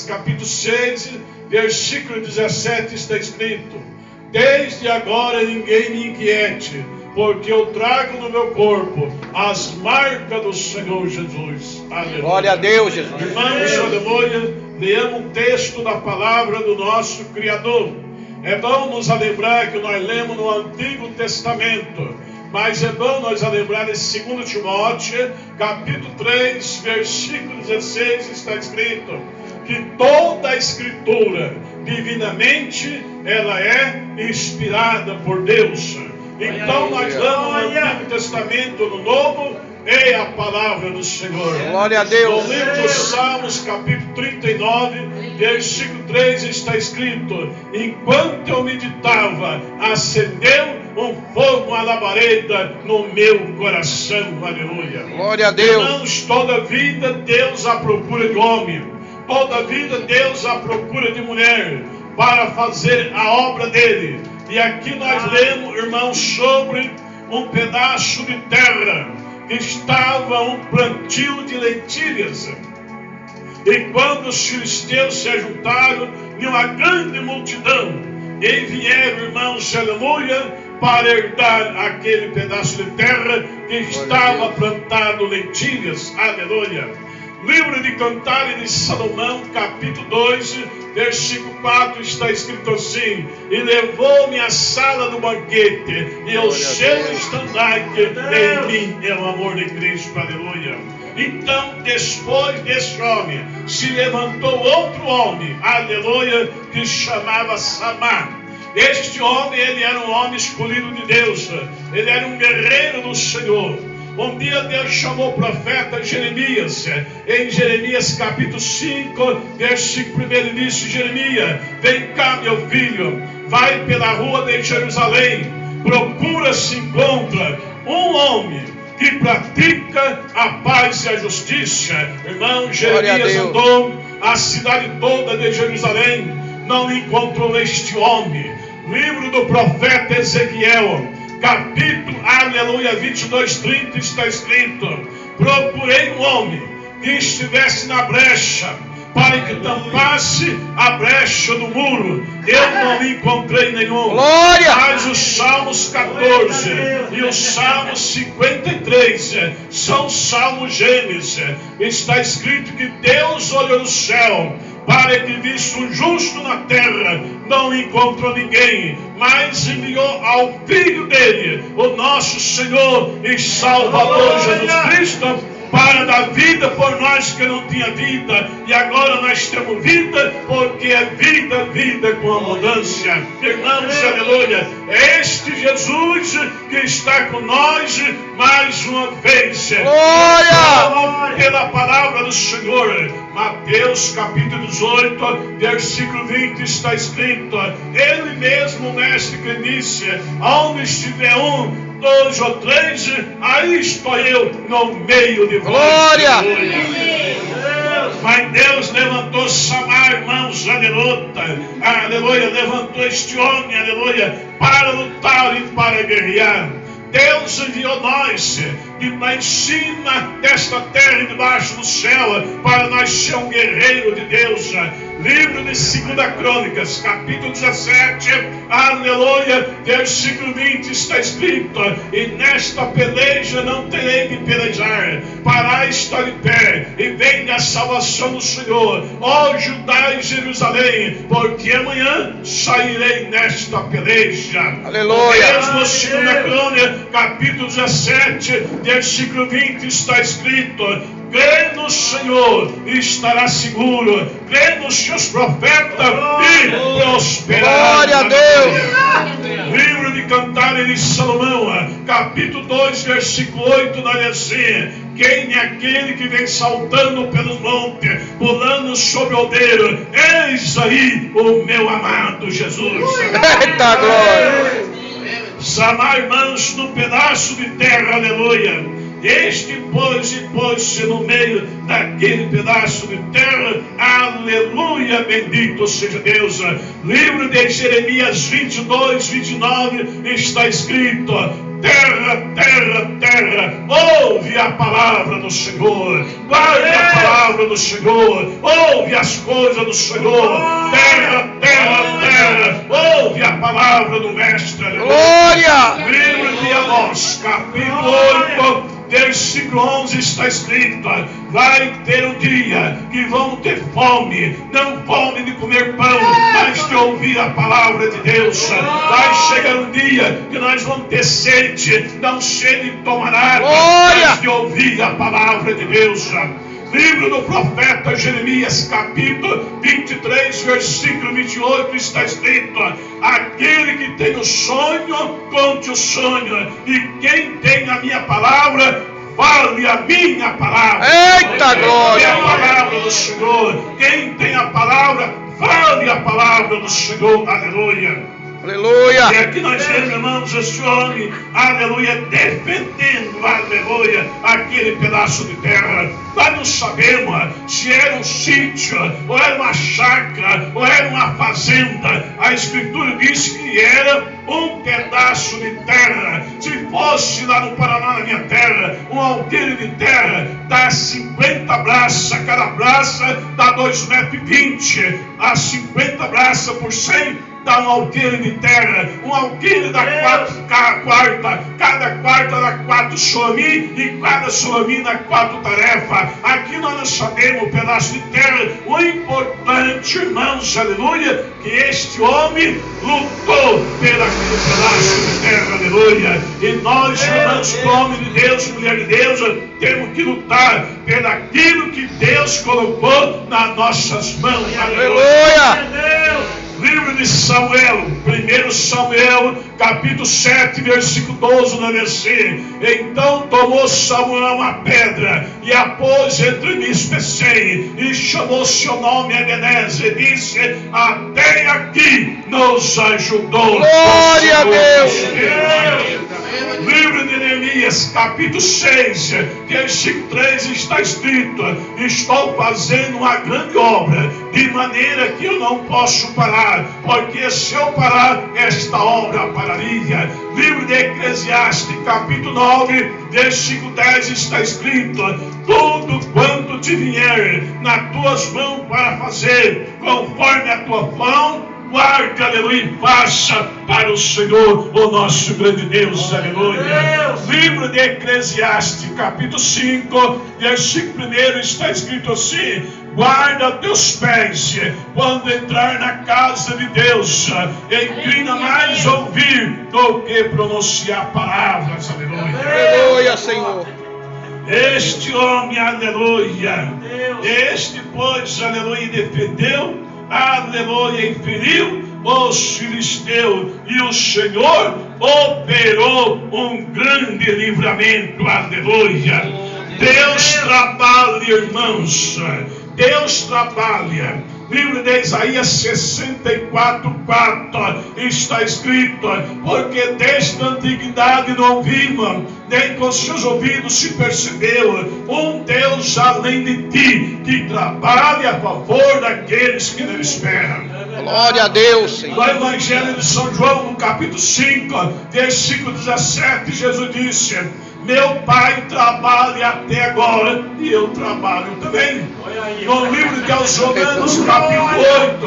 capítulo 6, versículo 17 está escrito: desde agora ninguém me inquiete, porque eu trago no meu corpo as marcas do Senhor Jesus. Aleluia. Glória a Deus, Jesus. Irmãos, aleluia, leamos um texto da palavra do nosso Criador. É bom nos lembrar que nós lemos no Antigo Testamento, mas é bom nós lembrar esse 2 Timóteo, capítulo 3, versículo 16, está escrito que toda a Escritura, divinamente, ela é inspirada por Deus. Então nós lemos no Antigo Testamento, no Novo, é a palavra do Senhor. Glória a Deus. No livro dos Salmos, capítulo 39, versículo 3, está escrito: enquanto eu meditava, acendeu um fogo, uma labareda no meu coração. Aleluia. Glória a Deus. Irmãos, toda vida Deus à procura de homem, toda vida Deus à procura de mulher, para fazer a obra dele. E aqui nós lemos, irmãos, sobre um pedaço de terra que estava um plantio de lentilhas. E quando os filisteus se juntaram em uma grande multidão, e vieram, irmãos, aleluia, para herdar aquele pedaço de terra que estava plantado lentilhas. Aleluia. Livro de Cantares de Salomão, capítulo 2, versículo 4, está escrito assim: e levou-me à sala do banquete, e o seu estandarte em mim é o amor de Cristo. Aleluia. Então, depois desse homem, se levantou outro homem, aleluia, que chamava Samar. Este homem, ele era um homem escolhido de Deus, ele era um guerreiro do Senhor. Um dia Deus chamou o profeta Jeremias, em Jeremias capítulo 5, versículo 1, ele disse: Jeremias, vem cá, meu filho, vai pela rua de Jerusalém, procura se encontra um homem que pratica a paz e a justiça. Irmão, Jeremias andou a cidade toda de Jerusalém, não encontrou este homem. Livro do profeta Ezequiel, capítulo, aleluia, 22, 30, está escrito: procurei um homem que estivesse na brecha, para que tampasse a brecha do muro. Eu não encontrei nenhum. Glória! Mas os Salmos 14 e os Salmos 53 são salmos gêmeos. Está escrito que Deus olhou no céu para que visse um justo na terra, não encontrou ninguém, mas enviou ao Filho dele, o nosso Senhor e Salvador Jesus Cristo, para dar vida por nós que não tinha vida, e agora nós temos vida, porque é vida, vida com abundância. Irmãos, aleluia, é este Jesus que está com nós mais uma vez. Glória! Pela palavra do Senhor, Mateus capítulo 18, versículo 20, está escrito: ele mesmo, o mestre, que disse: onde estiver um, dois ou três, aí estou eu no meio de vós. Glória! Mas Deus levantou Samar, irmãos, aleluia, aleluia, levantou este homem, aleluia, para lutar e para guerrear. Deus enviou nós de lá em cima desta terra e debaixo do céu, para nós ser um guerreiro de Deus. Livro de 2 Crônicas, capítulo 17, aleluia, versículo 20, está escrito: e nesta peleja não terei de pelejar, parai estar de pé, e venha a salvação do Senhor, ó Judá e Jerusalém, porque amanhã sairei nesta peleja. Aleluia. Mesmo 2 Crônicas, capítulo 17, versículo 20, está escrito: crê no Senhor e estará seguro, crê nos seus profetas e prosperará. Glória a Deus. Livro de Cantares de Salomão, capítulo 2, versículo 8, nós assim: quem é aquele que vem saltando pelos montes, pulando sobre o aldeiro? Eis aí o meu amado Jesus. Eita glória! Samar, irmãos, num pedaço de terra, aleluia. Este pôs-se no meio daquele pedaço de terra, aleluia, bendito seja Deus. Livro de Jeremias 22, 29, está escrito: terra, terra, terra, ouve a palavra do Senhor, guarde a palavra do Senhor, ouve as coisas do Senhor, terra, terra, terra, ouve a palavra do Mestre. Glória! Livro de Amós, capítulo 8, versículo 11 está escrito: vai ter um dia que vão ter fome, não fome de comer pão, mas de ouvir a palavra de Deus. Vai chegar um dia que nós vamos ter sede, não sede de tomar água, mas de ouvir a palavra de Deus. Livro do profeta Jeremias, capítulo 23, versículo 28, está escrito: aquele que tem o sonho, conte o sonho, e quem tem a minha palavra, fale a minha palavra. Eita glória! Quem tem a palavra do Senhor, quem tem a palavra, fale a palavra do Senhor. Aleluia. Aleluia! E aqui nós vemos, irmãos, esse homem, aleluia, defendendo, aleluia, aquele pedaço de terra. Nós não sabemos se era um sítio, ou era uma chácara, ou era uma fazenda. A Escritura diz que era um pedaço de terra. Se fosse lá no Paraná, na minha terra, um alqueire de terra dá 50 braças, cada braça dá 2,20 m, a 50 braças por 100 dá um alqueire de terra. Um alqueire dá quarta, cada quarta dá 4 soami, e cada soami dá 4 tarefas. Aqui nós não sabemos o pedaço de terra. O importante, irmãos, aleluia, que este homem lutou pelo pedaço de terra, aleluia. E nós, irmãos, homem de Deus, mulher de Deus, temos que lutar pelo aquilo que Deus colocou nas nossas mãos, Aleluia! Livro de Samuel, 1 Samuel, capítulo 7, versículo 12, na versículo: então tomou Samuel uma pedra e a pôs entre Mispe e Sem, e chamou seu nome Ebenezer, e disse: até aqui nos ajudou. Glória a Deus! Livro de Neemias, capítulo 6, versículo 3, está escrito: estou fazendo uma grande obra, de maneira que eu não posso parar, porque se eu parar, esta obra pararia. Livro de Eclesiastes, capítulo 9, versículo 10, está escrito: tudo quanto te vier nas tuas mãos para fazer, conforme a tua mão, guarde, aleluia, e faça para o Senhor, o nosso grande Deus, aleluia. Livro de Eclesiastes, capítulo 5, versículo 1, está escrito assim: guarda teus pés quando entrar na casa de Deus, inclina mais ouvir do que pronunciar palavras, aleluia. Aleluia, Senhor! Este homem, aleluia, este, pois, aleluia, defendeu, aleluia, e feriu os filisteus, e o Senhor operou um grande livramento, aleluia. Deus trabalha, irmãos, Deus trabalha. Livro de Isaías 64, 4, está escrito: porque desde a antiguidade não ouvimos, nem com seus ouvidos se percebeu um Deus além de ti, que trabalha a favor daqueles que não esperam. Glória a Deus, Senhor! No Evangelho de São João, no capítulo 5, versículo 17, Jesus disse: meu Pai trabalha até agora, e eu trabalho também. No livro de aos Romanos, capítulo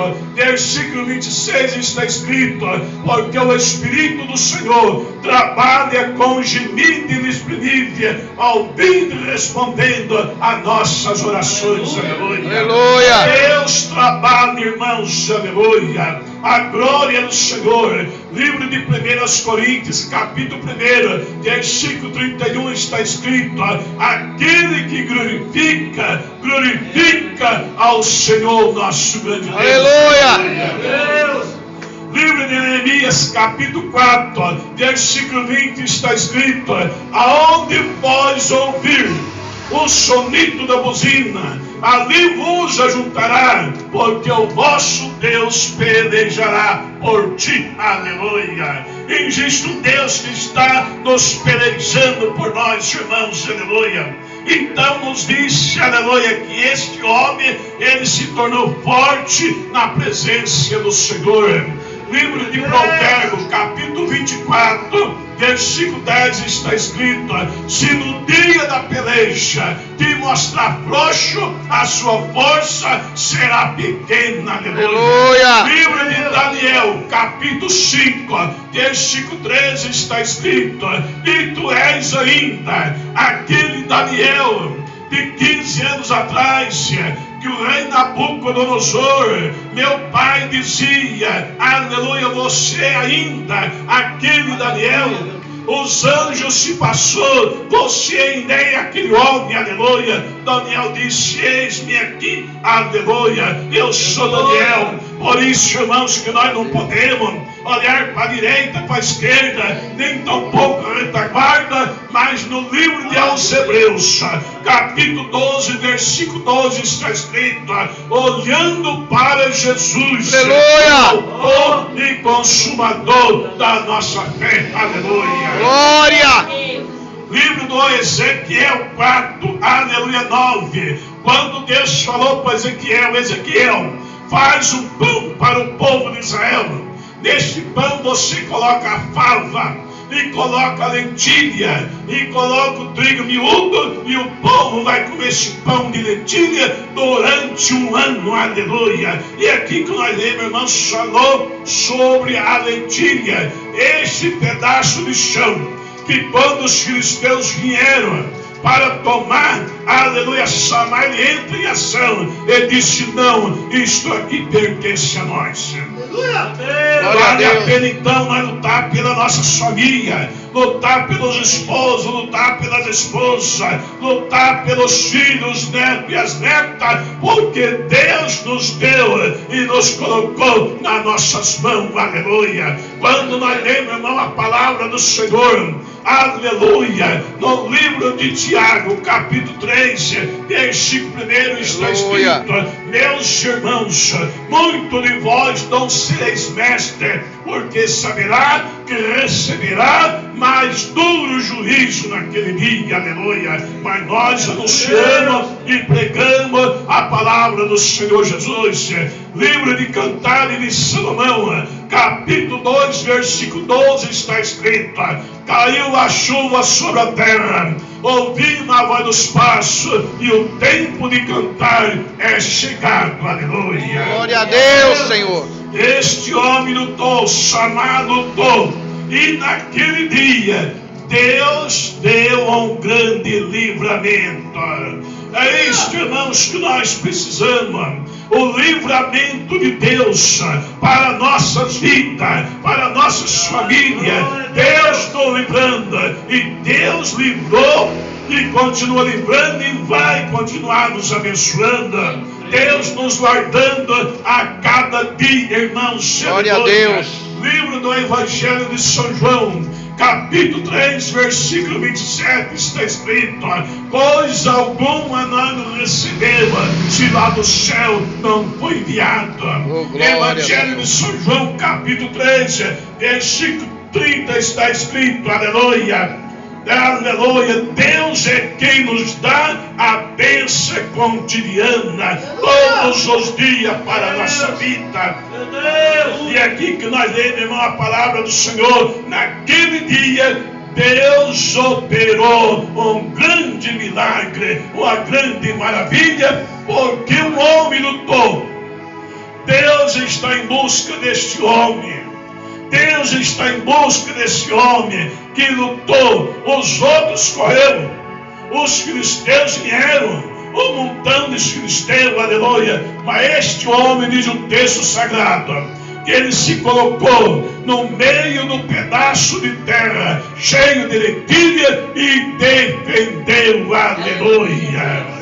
8, versículo 26, está escrito: porque o Espírito do Senhor trabalha com gemido inexprimível, ouvindo e respondendo a nossas orações, aleluia. Aleluia! Deus trabalha, irmãos, aleluia. A glória do Senhor. Livro de 1 Coríntios, capítulo 1, versículo 31, está escrito: aquele que glorifica, glorifica ao Senhor nosso grande Deus. Aleluia! Livro de Neemias, capítulo 4, versículo 20, está escrito: aonde vós ouvir o sonido da buzina, ali vos ajuntará, porque o vosso Deus pelejará por ti, aleluia. Existe um Deus que está nos pelejando por nós, irmãos, aleluia. Então nos disse, aleluia, que este homem, ele se tornou forte na presença do Senhor. livro de Provérbios, capítulo 24, versículo 10 está escrito: se no dia da peleja te mostrar frouxo, a sua força será pequena. Aleluia. Livro de Daniel, capítulo 5, versículo 13 está escrito: e tu és ainda aquele Daniel de 15 anos atrás, que o rei Nabucodonosor, meu pai, dizia, aleluia, você ainda, aquele Daniel, os anjos se passou, você ainda é aquele homem, aleluia. Daniel disse, eis-me aqui, aleluia, eu sou Daniel. Por isso, irmãos, que nós não podemos olhar para a direita, para a esquerda, nem tampouco a retaguarda, mas no livro de aos Hebreus, capítulo 12, versículo 12, está escrito, olhando para Jesus, autor e consumador da nossa fé, aleluia. Glória! Livro do Ezequiel 4, aleluia, 9, quando Deus falou para Ezequiel, faz um pão para o povo de Israel. Neste pão você coloca a fava, e coloca a lentilha, e coloca o trigo miúdo, e o povo vai comer esse pão de lentilha durante um ano, aleluia. E aqui que nós lemos, irmãos, falou sobre a lentilha, este pedaço de chão, que quando os filisteus vieram para tomar, aleluia, Samaria, ele entra em ação. Ele disse, não, isto aqui pertence a nós. Vale a pena então nós lutar pela nossa família, lutar pelos esposos, lutar pelas esposas, lutar pelos filhos, netos e as netas, porque Deus nos deu e nos colocou nas nossas mãos, aleluia. Quando nós lemos, irmão, a palavra do Senhor, aleluia, no livro de Tiago, capítulo 3, versículo 1, está escrito, meus irmãos, muito de vós não sereis mestre, porque saberá que receberá mais duro juízo naquele dia, aleluia. Mas nós anunciamos e pregamos a palavra do Senhor Jesus. Livro de Cantares de Salomão, capítulo 2, versículo 12, está escrito, caiu a chuva sobre a terra, ouvindo a voz dos passos, e o tempo de cantar é chegado, aleluia. Glória a Deus, Senhor. Este homem lutou, Samar lutou, e naquele dia Deus deu um grande livramento. É isto, irmãos, que nós precisamos. O livramento de Deus para nossas vidas, para nossas famílias. Deus está livrando, e Deus livrou e continua livrando e vai continuar nos abençoando. Deus nos guardando a cada dia, irmãos. Glória a Deus. Livro do Evangelho de São João, capítulo 3, versículo 27, está escrito, coisa alguma nós não recebemos, se lá do céu não foi enviado. Evangelho de São João, capítulo 3, versículo 30, está escrito, aleluia, aleluia, Deus é quem nos dá a bênção cotidiana todos os dias para a nossa vida. E aqui que nós lemos, irmão, a palavra do Senhor, naquele dia Deus operou um grande milagre, uma grande maravilha, porque um homem lutou. Deus está em busca deste homem. Deus está em busca desse homem que lutou. Os outros correram, os filisteus vieram, um montão de filisteus, aleluia. Mas este homem, diz o texto sagrado, que ele se colocou no meio do pedaço de terra cheio de lentilha e defendeu, aleluia.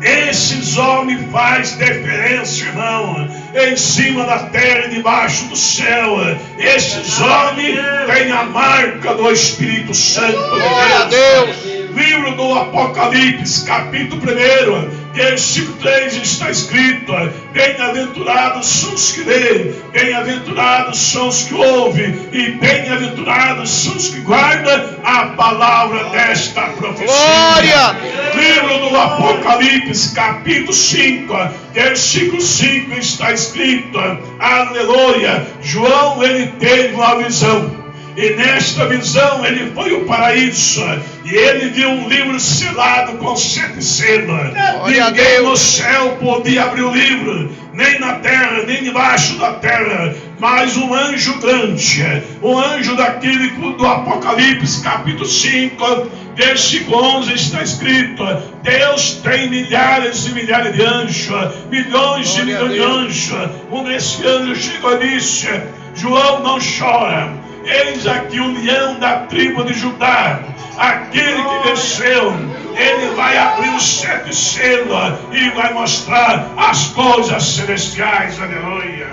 Esses homens fazem diferença, irmão, em cima da terra e debaixo do céu. Esses homens têm a marca do Espírito Santo de Deus. Livro do Apocalipse, capítulo 1, versículo 3 está escrito: bem-aventurados são os que leem, bem-aventurados são os que ouvem, e bem-aventurados são os que guardam a palavra desta profecia. Glória! Livro do Apocalipse, capítulo 5, versículo 5 está escrito: aleluia. João, ele teve uma visão, e nesta visão ele foi ao paraíso, e ele viu um livro selado com 7 selos. Ninguém no céu podia abrir o livro, nem na terra, nem debaixo da terra, mas um anjo grande, um anjo daquele do Apocalipse, capítulo 5, versículo 11 está escrito: Deus tem milhares e milhares de anjos, milhões e milhões de anjos. Um desses anjos chegou e disse: João, não chora, eis aqui o leão da tribo de Judá, aquele que desceu. Ele vai abrir os 7 selos e vai mostrar as coisas celestiais. Aleluia.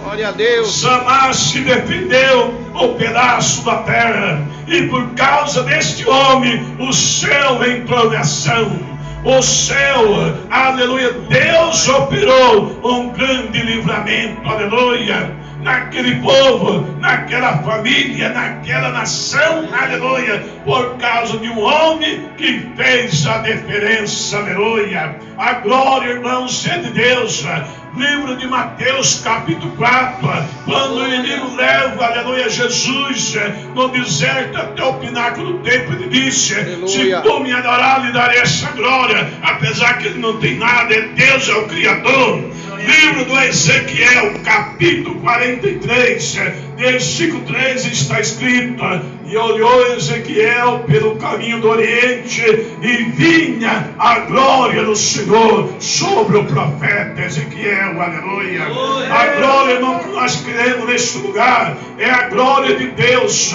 Glória a Deus. Samar se defendeu o pedaço da terra, e por causa deste homem o céu entrou em ação. O céu, aleluia, Deus operou um grande livramento, aleluia, naquele povo, naquela família, naquela nação, aleluia, por causa de um homem que fez a diferença, aleluia. A glória, irmãos, é de Deus. Livro de Mateus, capítulo 4, quando o inimigo leva, aleluia, Jesus no deserto até o pináculo do templo, ele disse: aleluia, se tu me adorar, lhe darei essa glória, apesar que ele não tem nada, é Deus, é o Criador. Livro do Ezequiel, capítulo 43, versículo 3 está escrito: e olhou Ezequiel pelo caminho do Oriente, e vinha a glória do Senhor sobre o profeta Ezequiel, aleluia. A glória, irmão, que nós queremos neste lugar é a glória de Deus.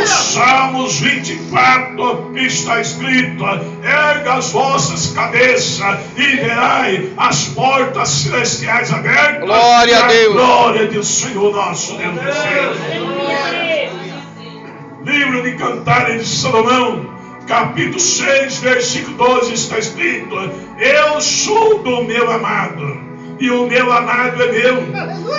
Os Salmos 24 está escrito: erga as vossas cabeças e verai as portas celestiais abertas. Glória a Deus. Glória do Senhor nosso Deus do céu. Livro de Cantares de Salomão, capítulo 6, versículo 12 está escrito: eu sou do meu amado, e o meu amado é meu.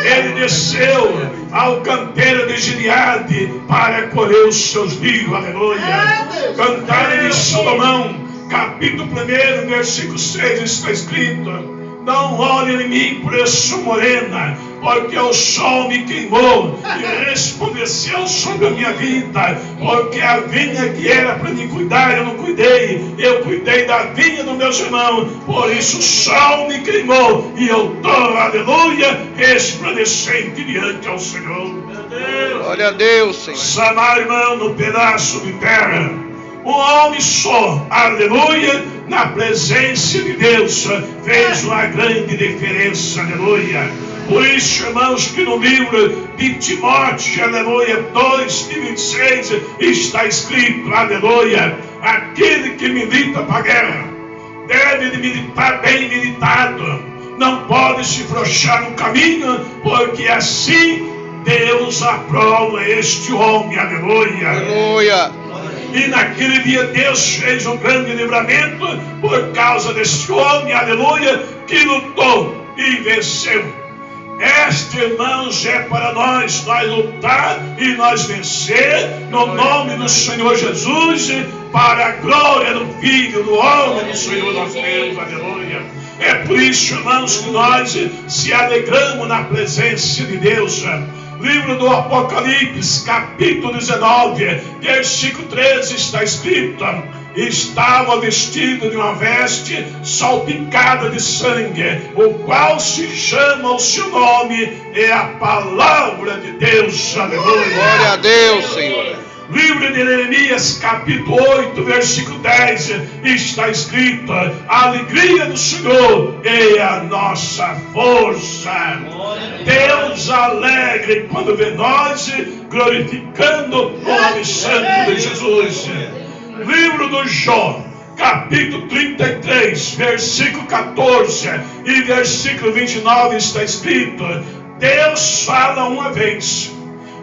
Ele desceu ao canteiro de Gileade para colher os seus livros, aleluia. Cantares de Salomão, capítulo 1, versículo 6 está escrito: não olhe em mim por essa morena, porque o sol me queimou e resplandeceu sobre a minha vida, porque a vinha que era para me cuidar eu não cuidei, eu cuidei da vinha dos meus irmãos, por isso o sol me queimou e eu estou, aleluia, resplandecente diante ao Senhor. Glória a Deus, Senhor. Samar, irmão, no pedaço de terra, um homem só, aleluia, na presença de Deus, fez uma grande diferença, aleluia. Por isso, irmãos, que no livro de Timóteo, aleluia, 2:26, está escrito, aleluia, aquele que milita para a guerra deve militar bem militado, não pode se frouxar no caminho, porque assim Deus aprova este homem, aleluia. Aleluia. E naquele dia Deus fez um grande livramento por causa desse homem, aleluia, que lutou e venceu. Este, irmãos, é para nós lutar e nós vencer no nome do Senhor Jesus, para a glória do Filho, do homem do Senhor nosso Deus, aleluia. É por isso, irmãos, que nós se alegramos na presença de Deus. Livro do Apocalipse, capítulo 19, versículo 13 está escrito: estava vestido de uma veste salpicada de sangue, o qual se chama, o seu nome é a palavra de Deus, aleluia. Glória a Deus, Senhor. Livro de Jeremias, capítulo 8, versículo 10, está escrito: a alegria do Senhor é a nossa força. Deus alegre quando vê nós glorificando o nome santo de Jesus. Livro do Jó, capítulo 33, versículo 14 e versículo 29 está escrito: Deus fala uma vez,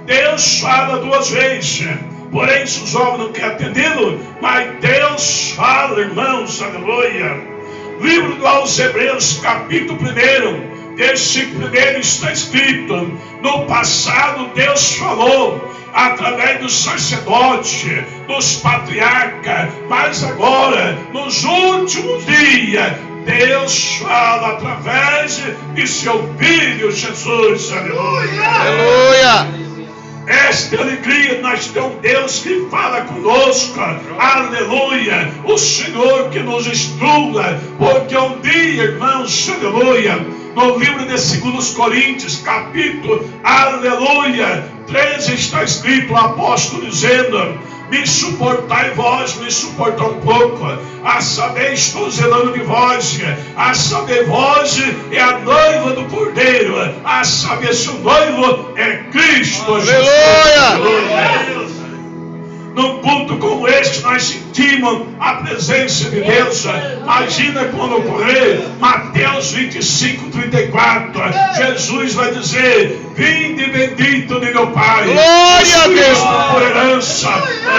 Deus fala duas vezes, porém se os homens não querem atendê-lo, mas Deus fala, irmãos, aleluia. Livro aos Hebreus, capítulo 1, versículo 1 está escrito: no passado Deus falou através dos sacerdotes, dos patriarcas, mas agora, nos últimos dias, Deus fala através de seu Filho Jesus. Aleluia! Aleluia! Esta alegria, nós temos um Deus que fala conosco, aleluia, o Senhor que nos instrua, porque um dia, irmãos, aleluia, no livro de 2 Coríntios, capítulo, aleluia, 13 está escrito, o apóstolo dizendo: me suportai vós, me suportai um pouco, a saber, estou zelando de vós, a saber, vós é a noiva do Cordeiro, a saber, seu noivo é Cristo. Aleluia! Num culto como este, nós sentimos a presença de Deus. Imagina quando ocorrer Mateus 25, 34. Jesus vai dizer: vinde bendito de meu Pai. Glória a Deus! Por herança,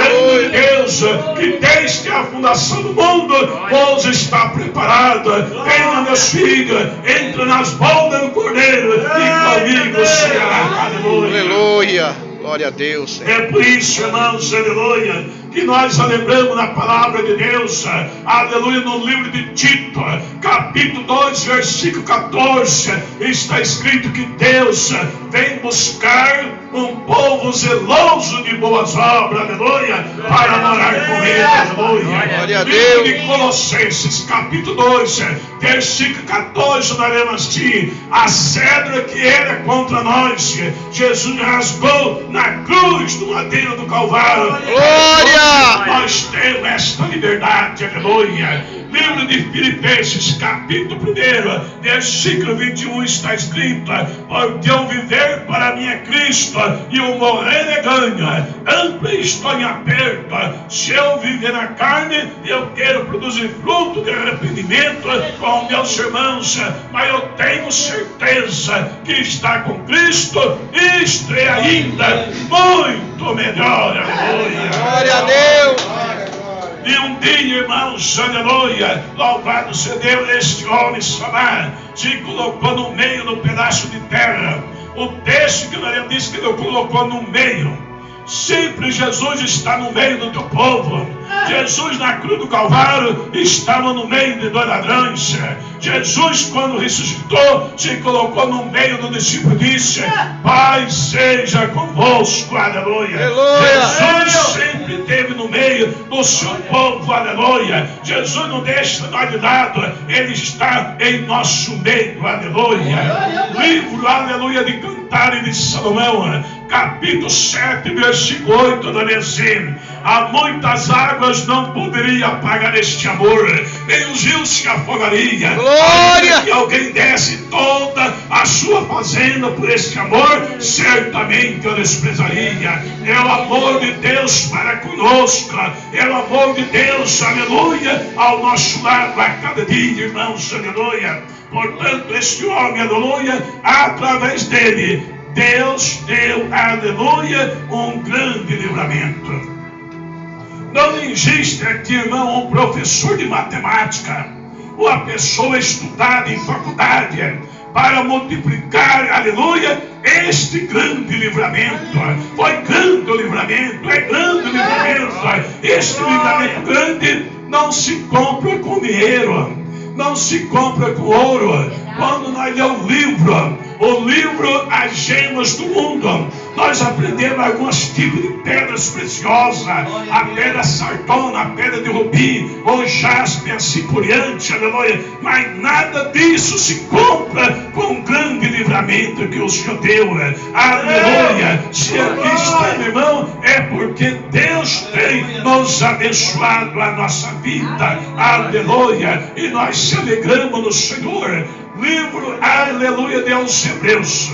reino de Deus, que desde a fundação do mundo vos está preparada. Venha, meus filhos, entra nas bodas do Cordeiro e comigo será. Aleluia! Aleluia! Glória a Deus. É por isso, irmãos, aleluia, que nós lembramos na palavra de Deus, aleluia, no livro de Tito, capítulo 2, versículo 14, está escrito que Deus vem buscar um povo zeloso de boas obras, aleluia, para morar com ele, aleluia. Glória a Livro de Deus. Colossenses, capítulo 2, versículo 14, nós lemos assim: a cedra que era contra nós, Jesus rasgou na cruz do madeiro do Calvário. Glória! Nós temos esta liberdade, aleluia. Livro de Filipenses, capítulo 1, versículo 21, está escrito: porque eu viver para mim é Cristo, e o morrer é ganho. Amplo estou em aperto. Se eu viver na carne, eu quero produzir fruto de arrependimento com meus irmãos, mas eu tenho certeza que estar com Cristo, isto é ainda muito melhor, aleluia. Glória a Deus! E um dia, irmãos, aleluia, louvado seja Deus, este homem Samar se colocou no meio do pedaço de terra. O texto que nós diz que ele colocou no meio. Sempre Jesus está no meio do teu povo. Jesus na cruz do Calvário estava no meio de dois ladrões. Jesus, quando ressuscitou, se colocou no meio do discípulo e disse: Pai seja convosco, aleluia. Aleluia. Jesus sempre esteve no meio do seu povo, aleluia. Jesus não deixa nós de lado, ele está em nosso meio, aleluia. Livro, aleluia, de Cantares de Salomão, capítulo 7, versículo 8, da assim: há muitas águas não poderia apagar este amor, nem os rios se afogariam. Glória! Que alguém desse toda a sua fazenda por este amor, certamente eu desprezaria. É o amor de Deus para conosco, é o amor de Deus, aleluia, ao nosso lado a cada dia, irmãos, aleluia. Portanto, este homem, aleluia, através dele, Deus deu, aleluia, um grande livramento. Não existe aqui, irmão, um professor de matemática, uma pessoa estudada em faculdade, para multiplicar, aleluia, este grande livramento. Foi grande o livramento, é grande o livramento. Este livramento grande não se compra com dinheiro, não se compra com ouro. Quando nós lemos o livro As Gemas do Mundo, nós aprendemos alguns tipos de pedras preciosas, a pedra sardona, a pedra de rubi, o jaspe, assim por diante, aleluia. Mas nada disso se compra com o grande livramento que o Senhor deu, aleluia. Se aqui está, meu irmão, é porque Deus tem nos abençoado a nossa vida, aleluia. E nós se alegramos no Senhor. Livro, aleluia, de aos Hebreus,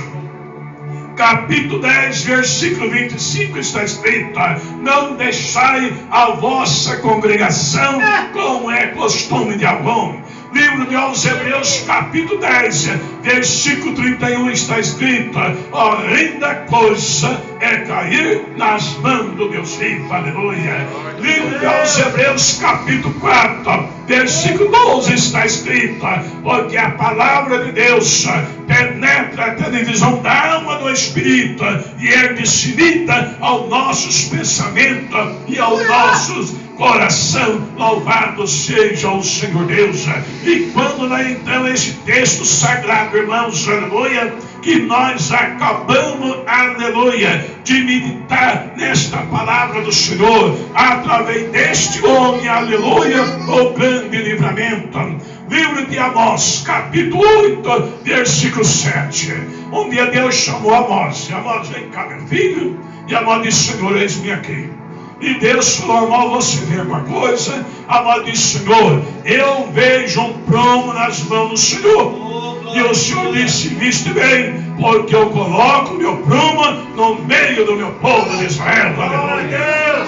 capítulo 10, versículo 25, está escrito: não deixai a vossa congregação como é costume de algum. Livro de aos Hebreus, capítulo 10, versículo 31, está escrito: horrenda coisa é cair nas mãos do Deus vivo. Aleluia. Livro de aos Hebreus, capítulo 4, versículo 12, está escrito: porque a palavra de Deus penetra até a divisão da alma do Espírito e é discernida aos nossos pensamentos e aos nossos coração. Louvado seja o Senhor Deus. E quando nós entramos nesse texto sagrado, irmãos, aleluia, que nós acabamos, aleluia, de meditar nesta palavra do Senhor, através deste homem, aleluia, o grande livramento. Livro de Amós, capítulo 8, versículo 7. Um dia Deus chamou Amós. Amós, vem cá, meu filho. E Amós disse: Senhor, eis-me aqui. E Deus falou: Amós, você vê alguma coisa? Amós disse: Senhor, eu vejo um prumo nas mãos do Senhor. E o Senhor disse: viste bem, porque eu coloco o meu prumo no meio do meu povo de Israel. Aleluia.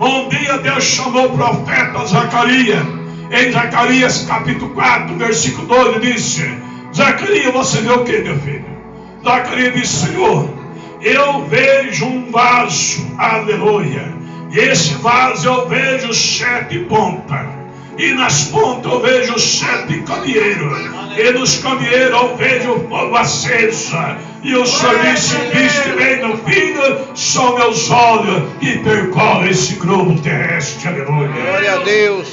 Um dia Deus chamou o profeta Zacarias. Em Zacarias capítulo 4, versículo 12, disse: Zacarias, você vê o que, meu filho? Zacarias disse: Senhor, eu vejo um vaso, aleluia, e esse vaso eu vejo 7 pontas, e nas pontas eu vejo 7 candeeiros, e nos candeeiros eu vejo fogo aceso. E o Senhor disse: viste bem, meu filho, são meus olhos que percorrem esse globo terrestre. Aleluia. Glória a Deus.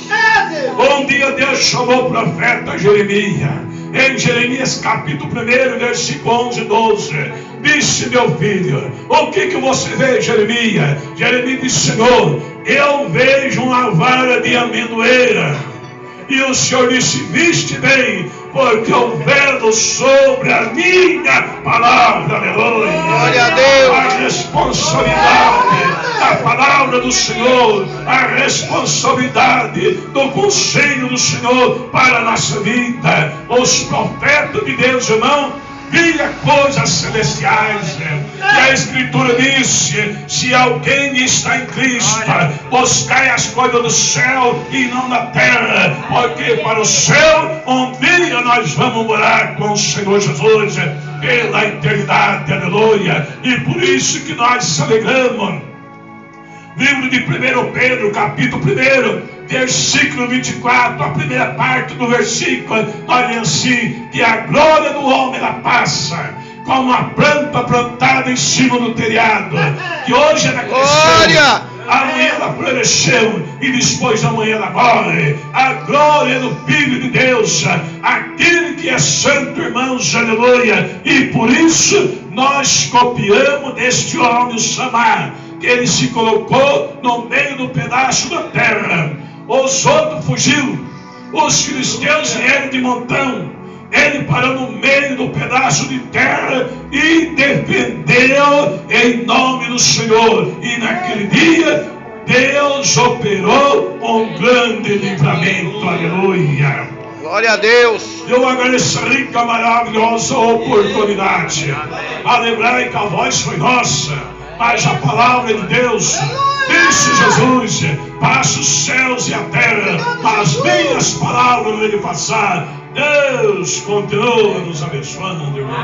Um dia Deus chamou o profeta Jeremias. Em Jeremias capítulo 1, versículo 11 e 12, disse: meu filho, o que você vê, Jeremias? Jeremias disse: Senhor, eu vejo uma vara de amendoeira. E o Senhor disse: viste bem, porque eu velo sobre a minha palavra. Aleluia. Glória a Deus. A responsabilidade da palavra do Senhor, a responsabilidade do conselho do Senhor para a nossa vida. Os profetas de Deus, irmão, via coisas celestiais. E a Escritura disse: se alguém está em Cristo, buscai as coisas do céu e não da terra, porque para o céu um dia nós vamos morar com o Senhor Jesus pela eternidade. Aleluia. E por isso que nós nos alegramos. Livro de 1 Pedro, capítulo 1, versículo 24, a primeira parte do versículo, nós lemos assim: que a glória do homem ela passa como a planta plantada em cima do telhado, que hoje ela cresceu, amanhã ela floresceu e depois da manhã ela morre. A glória do Filho de Deus, aquele que é santo, irmãos, aleluia. E por isso nós copiamos deste homem, o Samar, que ele se colocou no meio do pedaço da terra. Os outros fugiu, os filisteus vieram de montão, ele parou no meio do pedaço de terra e defendeu em nome do Senhor. E naquele dia Deus operou um grande livramento. Aleluia. Glória a Deus. Eu agradeço a rica, maravilhosa oportunidade. A lembrar que a voz foi nossa, mas a palavra de Deus disse: Jesus, passa os céus e a terra, mas minhas palavras não ele passar. Deus continua nos abençoando, irmão.